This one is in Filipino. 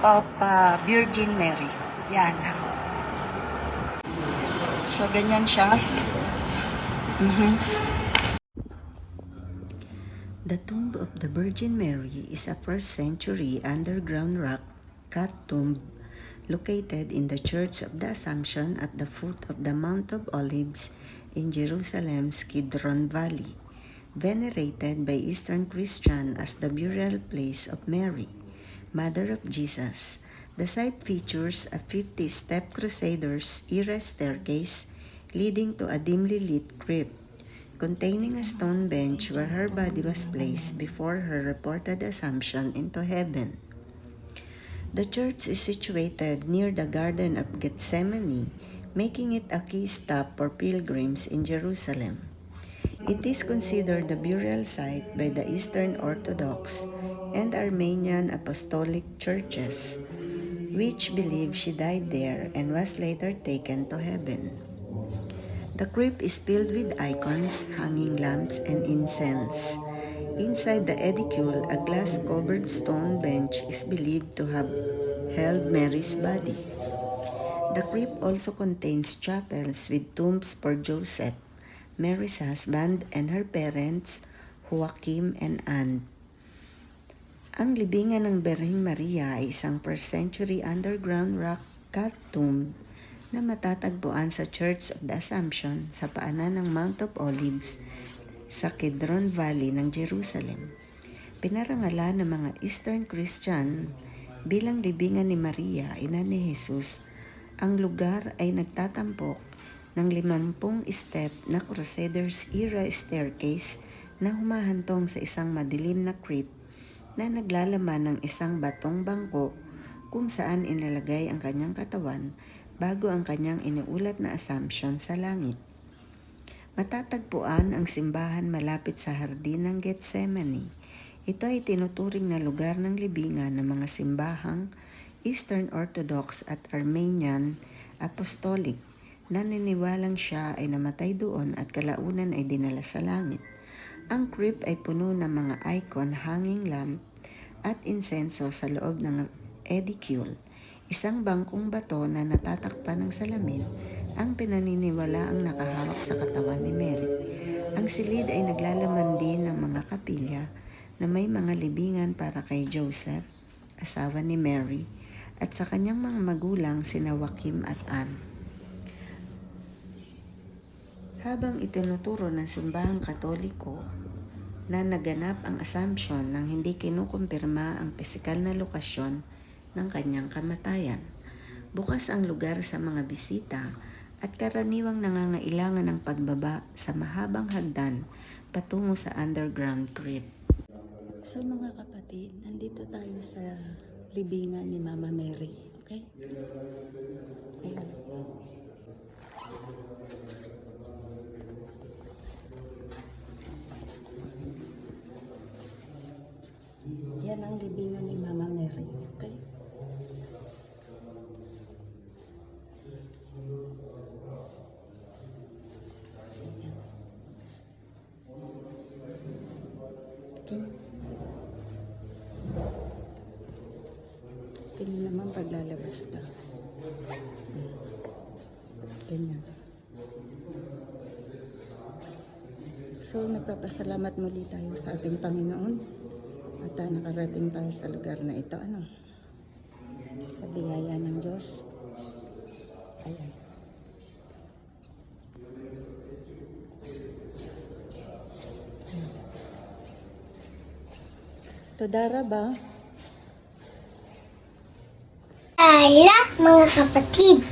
of Virgin Mary. Yan. So, ganyan siya. The tomb of the Virgin Mary is a 1st century underground rock cut tomb located in the Church of the Assumption at the foot of the Mount of Olives in Jerusalem's Kidron Valley, venerated by Eastern Christians as the burial place of Mary, Mother of Jesus. The site features a 50-step Crusaders era staircase leading to a dimly lit crypt containing a stone bench where her body was placed before her reported assumption into heaven. The church is situated near the Garden of Gethsemane, making it a key stop for pilgrims in Jerusalem. It is considered the burial site by the Eastern Orthodox and Armenian Apostolic churches, which believe she died there and was later taken to heaven. The crypt is filled with icons, hanging lamps, and incense. Inside the edicule, a glass-covered stone bench is believed to have held Mary's body. The crypt also contains chapels with tombs for Joseph, Mary's husband, and her parents, Joachim and Anne. Ang libingan ng Birheng Maria ay isang 1st century underground rock-cut tomb na matatagpuan sa Church of the Assumption sa paanan ng Mount of Olives sa Kidron Valley ng Jerusalem. Pinarangalan ng mga Eastern Christian bilang libingan ni Maria, ina ni Jesus. Ang lugar ay nagtatampok ng 50 step na Crusaders era staircase na humahantong sa isang madilim na crypt na naglalaman ng isang batong bangko kung saan inilagay ang kanyang katawan bago ang kanyang iniulat na assumption sa langit. Matatagpuan ang simbahan malapit sa hardin ng Gethsemane. Ito ay tinuturing na lugar ng libingan ng mga simbahang Eastern Orthodox at Armenian Apostolic. Naniniwalang siya ay namatay doon at kalaunan ay dinala sa langit. Ang crypt ay puno ng mga icon, hanging lamp at insenso sa loob ng edicule. Isang bangkong bato na natatakpan ng salamin ang pinaniniwalaang nakahawak sa katawan ni Mary. Ang silid ay naglalaman din ng mga kapilya na may mga libingan para kay Joseph, asawa ni Mary, at sa kanyang mga magulang sina Joachim at Anne. Habang itinuturo ng simbahang Katoliko na naganap ang assumption nang hindi kinukumpirma ang pisikal na lokasyon ng kanyang kamatayan. Bukas ang lugar sa mga bisita at karaniwang nangangailangan ng pagbaba sa mahabang hagdan patungo sa underground crypt. So mga kapatid, nandito tayo sa libingan ni Mama Mary. Okay? Ayan. Yan ang libingan ni Mama Mary. Okay? Okay. Tingnan naman paglalabas ka. Ganyan. So, nagpapasalamat muli tayo sa ating Panginoon at nakarating tayo sa lugar na ito. Sa biyaya ng Diyos. Ayan. Todara ba? Ala, mga kapatid,